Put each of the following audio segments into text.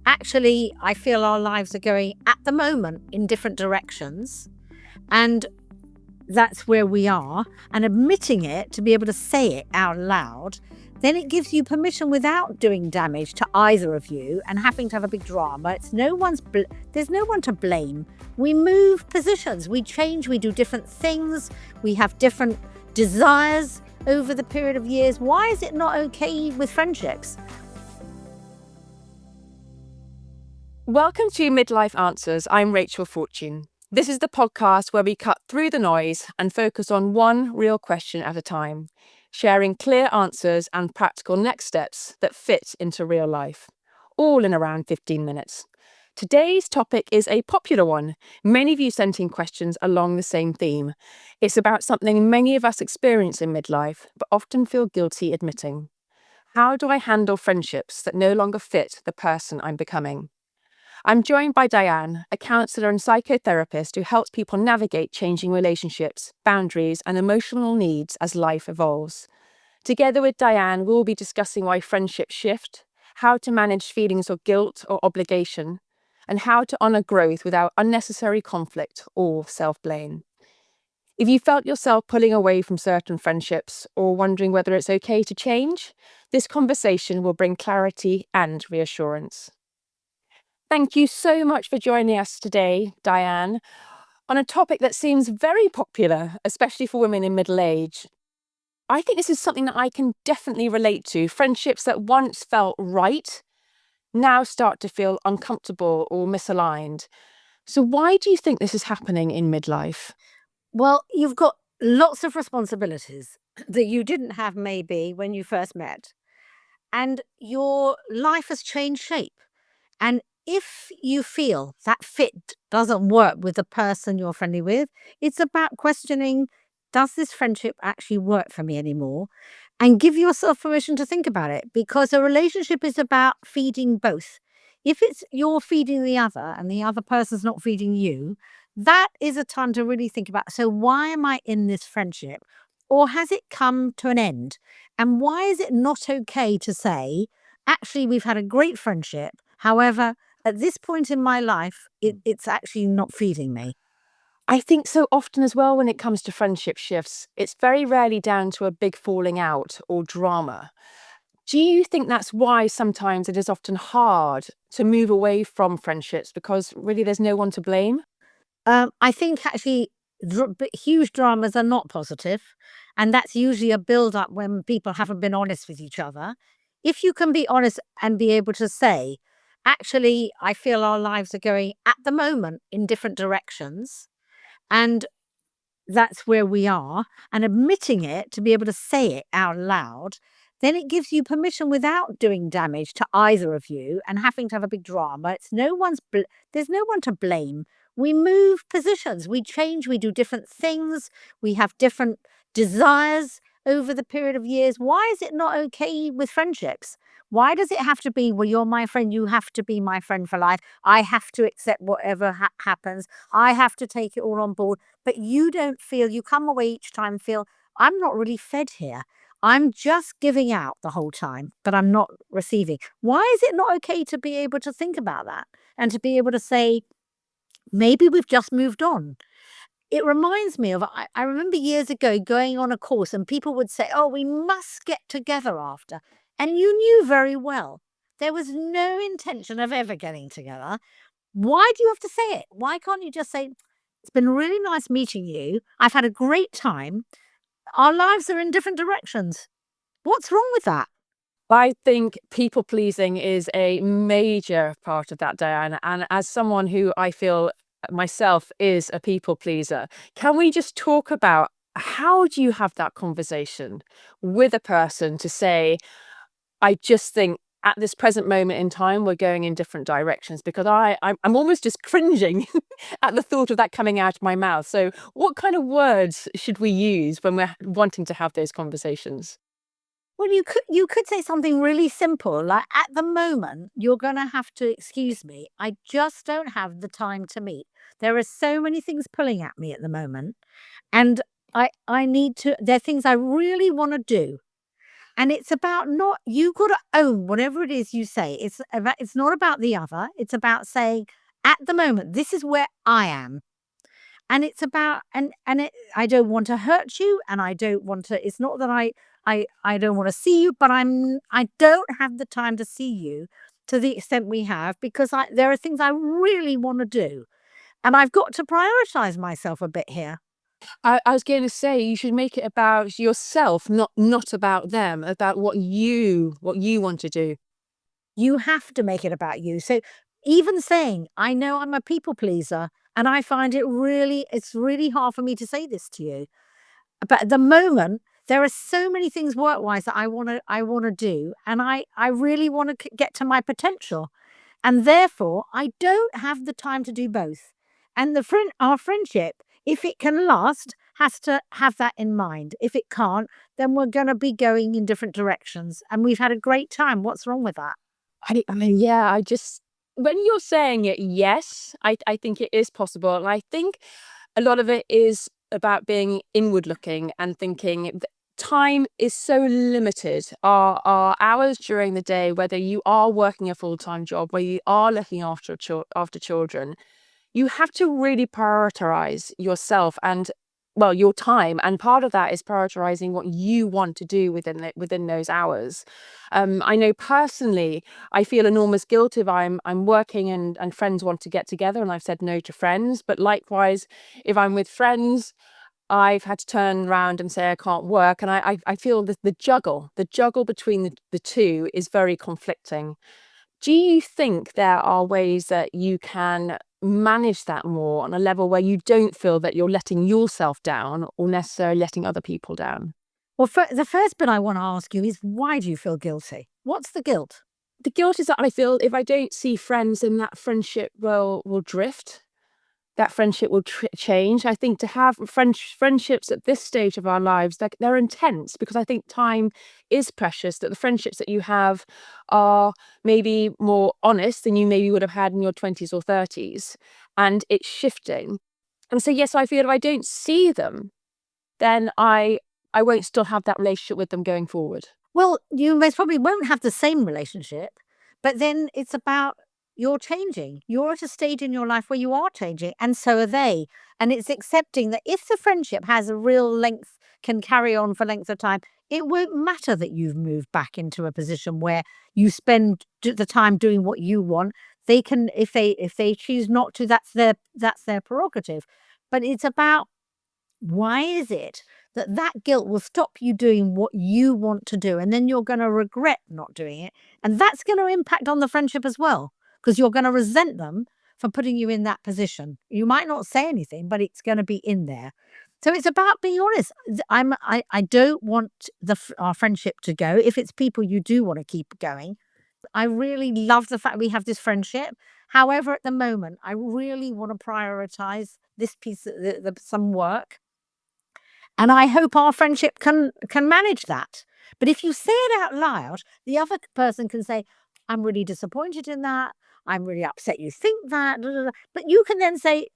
Actually, I feel our lives are going at the moment in different directions. And that's where we are. And admitting it, to be able to say it out loud, then it gives you permission without doing damage to either of you and having to have a big drama. There's no one to blame. We move positions, we change, we do different things, we have different desires over the period of years. Why is it not okay with friendships? Welcome to Midlife Answers. I'm Rachel Fortune. This is the podcast where we cut through the noise and focus on one real question at a time, sharing clear answers and practical next steps that fit into real life, all in around 15 minutes. Today's topic is a popular one. Many of you sent in questions along the same theme. It's about something many of us experience in midlife, but often feel guilty admitting. How do I handle friendships that no longer fit the person I'm becoming? I'm joined by Diane, a counsellor and psychotherapist who helps people navigate changing relationships, boundaries, and emotional needs as life evolves. Together with Diane, we'll be discussing why friendships shift, how to manage feelings of guilt or obligation, and how to honour growth without unnecessary conflict or self-blame. If you felt yourself pulling away from certain friendships or wondering whether it's okay to change, this conversation will bring clarity and reassurance. Thank you so much for joining us today, Diane, on a topic that seems very popular, especially for women in middle age. I think this is something that I can definitely relate to. Friendships that once felt right now start to feel uncomfortable or misaligned. So why do you think this is happening in midlife? Well, you've got lots of responsibilities that you didn't have maybe when you first met. And your life has changed shape. And if you feel that fit doesn't work with the person you're friendly with, it's about questioning, does this friendship actually work for me anymore? And give yourself permission to think about it, because a relationship is about feeding both. If it's you're feeding the other and the other person's not feeding you, that is a time to really think about, so why am I in this friendship? Or has it come to an end? And why is it not okay to say, actually, we've had a great friendship. However, at this point in my life, it's actually not feeding me. I think so often as well when it comes to friendship shifts, it's very rarely down to a big falling out or drama. Do you think that's why sometimes it is often hard to move away from friendships because really there's no one to blame? I think actually huge dramas are not positive, and that's usually a build up when people haven't been honest with each other. If you can be honest and be able to say, actually, I feel our lives are going at the moment in different directions, and that's where we are, and admitting it, to be able to say it out loud, then it gives you permission without doing damage to either of you and having to have a big drama. There's no one to blame. We move positions, we change, we do different things, we have different desires over the period of years. Why is it not okay with friendships? Why does it have to be, well, you're my friend, you have to be my friend for life? I have to accept whatever happens. I have to take it all on board. But you don't feel, you come away each time, feel, I'm not really fed here. I'm just giving out the whole time, but I'm not receiving. Why is it not okay to be able to think about that and to be able to say, maybe we've just moved on? It reminds me of, I remember years ago going on a course and people would say, oh, we must get together after. And you knew very well there was no intention of ever getting together. Why do you have to say it? Why can't you just say, it's been really nice meeting you. I've had a great time. Our lives are in different directions. What's wrong with that? I think people pleasing is a major part of that, Diana. And as someone who I feel myself is a people pleaser, can we just talk about how do you have that conversation with a person to say, I just think at this present moment in time, we're going in different directions, because I'm almost just cringing at the thought of that coming out of my mouth. So what kind of words should we use when we're wanting to have those conversations? Well, you could say something really simple, like, at the moment, you're going to have to excuse me. I just don't have the time to meet. There are so many things pulling at me at the moment, and I need to. There are things I really want to do, And it's about not, you got to own whatever it is you say. It's not about the other. It's about saying, at the moment, this is where I am. And it's about, I don't want to hurt you. And I don't want to, it's not that I don't want to see you, but I don't have the time to see you to the extent we have, because there are things I really want to do. And I've got to prioritize myself a bit here. I was going to say you should make it about yourself, not about them, about what you want to do. You have to make it about you. So even saying, I know I'm a people pleaser, and I find it's really hard for me to say this to you. But at the moment, there are so many things work-wise that I want to do, and I really want to get to my potential. And therefore, I don't have the time to do both. And our friendship, if it can last, has to have that in mind. If it can't, then we're going to be going in different directions. And we've had a great time. What's wrong with that? I mean, yeah, when you're saying it, yes, I think it is possible. And I think a lot of it is about being inward looking and thinking time is so limited. Our hours during the day, whether you are working a full-time job, whether you are looking after children, you have to really prioritize yourself and, well, your time. And part of that is prioritizing what you want to do within those hours. I know personally, I feel enormous guilt if I'm working and friends want to get together and I've said no to friends. But likewise, if I'm with friends, I've had to turn around and say I can't work. And I feel that the juggle between the two is very conflicting. Do you think there are ways that you can manage that more on a level where you don't feel that you're letting yourself down or necessarily letting other people down? Well, the first bit I want to ask you is, why do you feel guilty? What's the guilt? The guilt is that I feel if I don't see friends, then that friendship will drift. That friendship will change. I think to have friendships at this stage of our lives, they're intense, because I think time is precious, that the friendships that you have are maybe more honest than you maybe would have had in your 20s or 30s, and it's shifting. And so, yes, I feel if I don't see them, then I won't still have that relationship with them going forward. Well, you most probably won't have the same relationship, but then it's about, you're changing. You're at a stage in your life where you are changing, and so are they. And it's accepting that if the friendship has a real length, can carry on for length of time, it won't matter that you've moved back into a position where you spend the time doing what you want. They can, if they choose not to, that's their prerogative. But it's about, why is it that guilt will stop you doing what you want to do? And then you're going to regret not doing it. And that's going to impact on the friendship as well, because you're going to resent them for putting you in that position. You might not say anything, but it's going to be in there. So it's about being honest. I don't want our friendship to go. If it's people you do want to keep going, I really love the fact we have this friendship. However, at the moment, I really want to prioritize this piece, some work, and I hope our friendship can manage that. But if you say it out loud, the other person can say, I'm really disappointed in that. I'm really upset you think that. Da, da, da." But you can then say,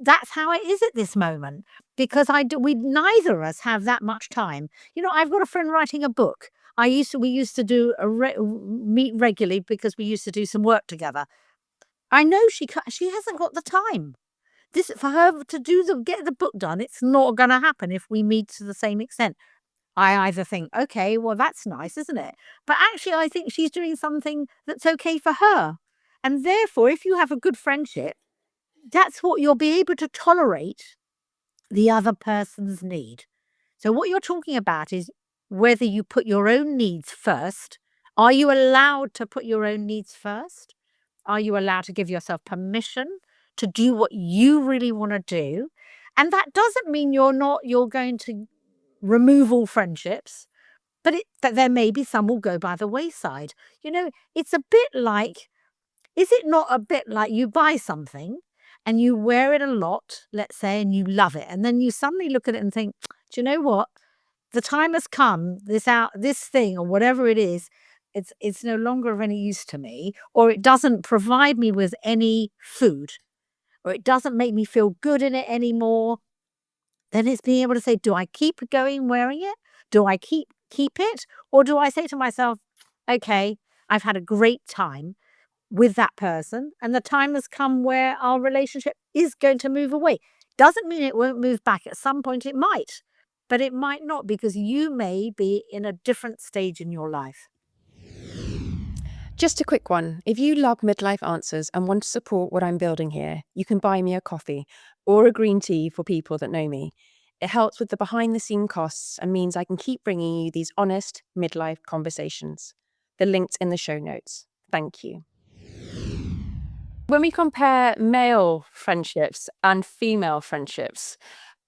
that's how it is at this moment, because we neither of us have that much time. I've got a friend writing a book. We used to do meet regularly because we used to do some work together. I know she hasn't got the time. This, for her to get the book done, it's not going to happen if we meet to the same extent. I either think, okay, well, that's nice, isn't it? But actually, I think she's doing something that's okay for her. And therefore, if you have a good friendship, that's what you'll be able to tolerate the other person's need. So what you're talking about is whether you put your own needs first. Are you allowed to put your own needs first? Are you allowed to give yourself permission to do what you really want to do? And that doesn't mean you're going to remove all friendships, but that there may be some will go by the wayside. It's a bit like, is it not a bit like you buy something and you wear it a lot, let's say, and you love it, and then you suddenly look at it and think, do you know what? The time has come, this thing or whatever it is, it's no longer of any use to me, or it doesn't provide me with any food, or it doesn't make me feel good in it anymore. Then it's being able to say, do I keep going wearing it? Do I keep keep it? Or do I say to myself, okay, I've had a great time with that person, and the time has come where our relationship is going to move away. Doesn't mean it won't move back. At some point it might, but it might not, because you may be in a different stage in your life. Just a quick one. If you love Midlife Answers and want to support what I'm building here, you can buy me a coffee or a green tea for people that know me. It helps with the behind-the-scene costs and means I can keep bringing you these honest midlife conversations. The link's in the show notes. Thank you. When we compare male friendships and female friendships,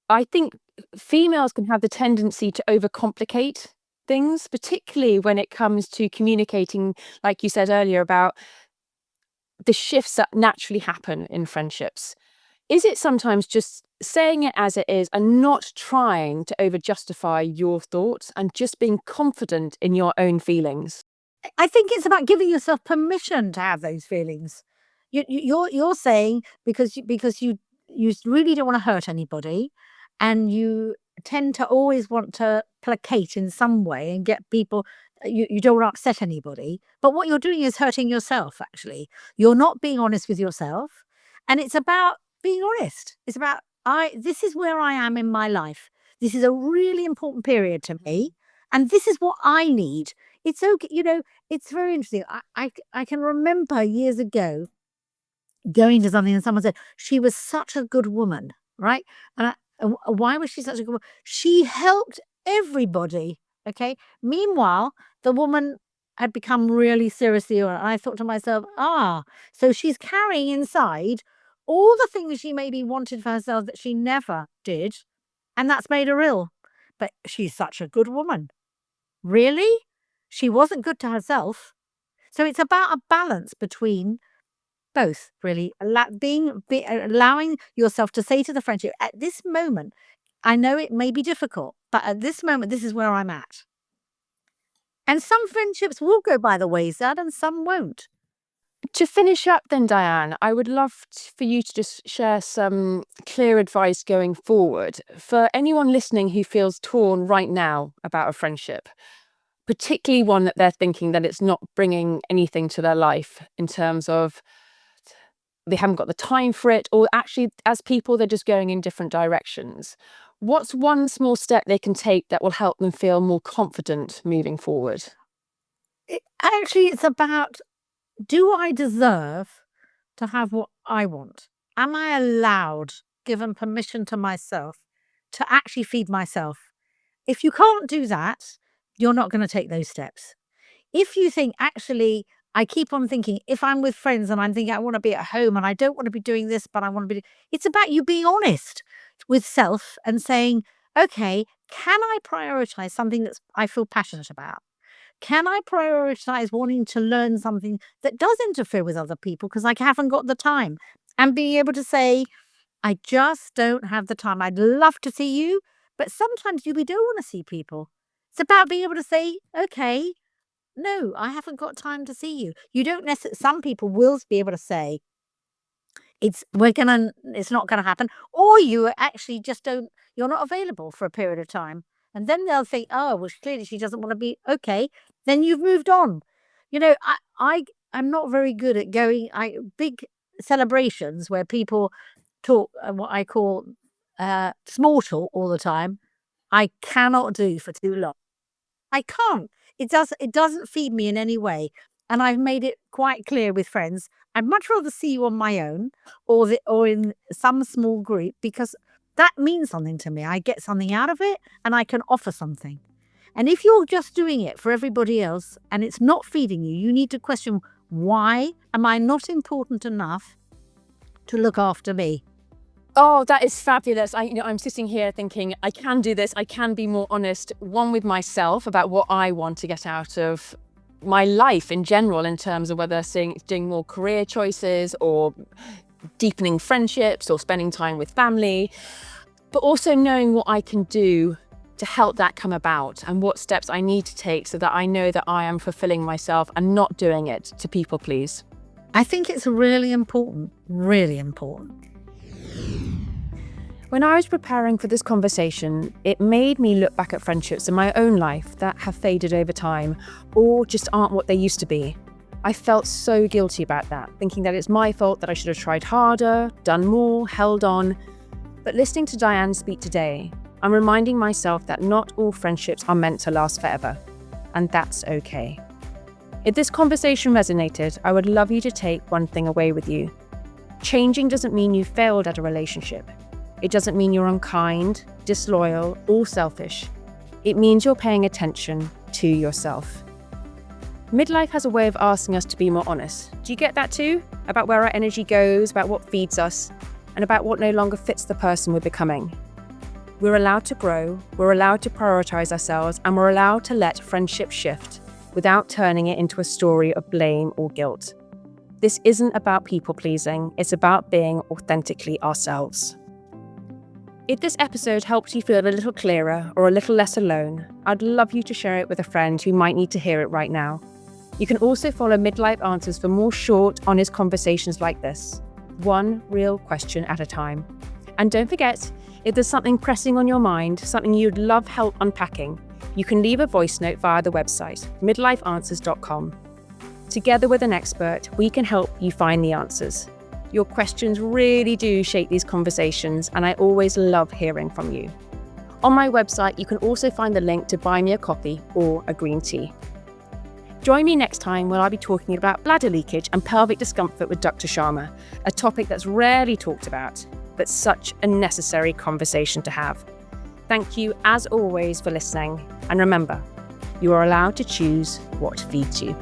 I think females can have the tendency to overcomplicate things, particularly when it comes to communicating, like you said earlier, about the shifts that naturally happen in friendships. Is it sometimes just saying it as it is and not trying to over-justify your thoughts and just being confident in your own feelings? I think it's about giving yourself permission to have those feelings. You're saying because you really don't want to hurt anybody, and you tend to always want to placate in some way and get people. You don't want to upset anybody, but what you're doing is hurting yourself. Actually, you're not being honest with yourself, and it's about being honest. It's about This is where I am in my life. This is a really important period to me, and this is what I need. It's okay, it's very interesting. I can remember years ago going to something and someone said, "She was such a good woman," right? Why was she such a good woman? She helped everybody, okay? Meanwhile, the woman had become really seriously ill, and I thought to myself, so she's carrying inside all the things she maybe wanted for herself that she never did, and that's made her ill. But she's such a good woman. Really? She wasn't good to herself. So it's about a balance between both, really. Allowing yourself to say to the friendship, at this moment, I know it may be difficult, but at this moment, this is where I'm at. And some friendships will go by the wayside and some won't. To finish up then, Diane, I would love for you to just share some clear advice going forward for anyone listening who feels torn right now about a friendship, particularly one that they're thinking that it's not bringing anything to their life in terms of they haven't got the time for it, or actually as people, they're just going in different directions. What's one small step they can take that will help them feel more confident moving forward? Actually, it's about, do I deserve to have what I want? Am I allowed, given permission to myself, to actually feed myself? If you can't do that, you're not going to take those steps. If you think, actually, I keep on thinking, if I'm with friends and I'm thinking I want to be at home and I don't want to be doing this, but I want to be, it's about you being honest with self and saying, okay, can I prioritize something that I feel passionate about? Can I prioritize wanting to learn something that does interfere with other people because I haven't got the time? And being able to say, I just don't have the time. I'd love to see you, but sometimes we don't want to see people. It's about being able to say, okay, no, I haven't got time to see you. You don't necessarily, some people will be able to say, it's not gonna happen, or you actually just don't, you're not available for a period of time. And then they'll think, oh, well, clearly she doesn't want to be, okay, then you've moved on. I'm not very good at big celebrations where people talk, what I call small talk all the time. I cannot do for too long. I can't. It doesn't feed me in any way. And I've made it quite clear with friends, I'd much rather see you on my own or in some small group, because that means something to me. I get something out of it and I can offer something. And if you're just doing it for everybody else and it's not feeding you, you need to question, why am I not important enough to look after me? Oh, that is fabulous. I'm sitting here thinking I can do this. I can be more honest, one with myself about what I want to get out of my life in general, in terms of whether doing more career choices or deepening friendships or spending time with family, but also knowing what I can do to help that come about and what steps I need to take so that I know that I am fulfilling myself and not doing it to people please. I think it's really important, really important. When I was preparing for this conversation, it made me look back at friendships in my own life that have faded over time or just aren't what they used to be. I felt so guilty about that, thinking that it's my fault that I should have tried harder, done more, held on. But listening to Diane speak today, I'm reminding myself that not all friendships are meant to last forever, and that's okay. If this conversation resonated, I would love you to take one thing away with you. Changing doesn't mean you failed at a relationship. It doesn't mean you're unkind, disloyal, or selfish. It means you're paying attention to yourself. Midlife has a way of asking us to be more honest. Do you get that too? About where our energy goes, about what feeds us, and about what no longer fits the person we're becoming. We're allowed to grow, we're allowed to prioritise ourselves, and we're allowed to let friendship shift without turning it into a story of blame or guilt. This isn't about people pleasing, it's about being authentically ourselves. If this episode helped you feel a little clearer or a little less alone, I'd love you to share it with a friend who might need to hear it right now. You can also follow Midlife Answers for more short, honest conversations like this, one real question at a time. And don't forget, if there's something pressing on your mind, something you'd love help unpacking, you can leave a voice note via the website, midlifeanswers.com. Together with an expert, we can help you find the answers. Your questions really do shape these conversations, and I always love hearing from you. On my website, you can also find the link to buy me a coffee or a green tea. Join me next time when I'll be talking about bladder leakage and pelvic discomfort with Dr Sharma, a topic that's rarely talked about, but such a necessary conversation to have. Thank you, as always, for listening. And remember, you are allowed to choose what feeds you.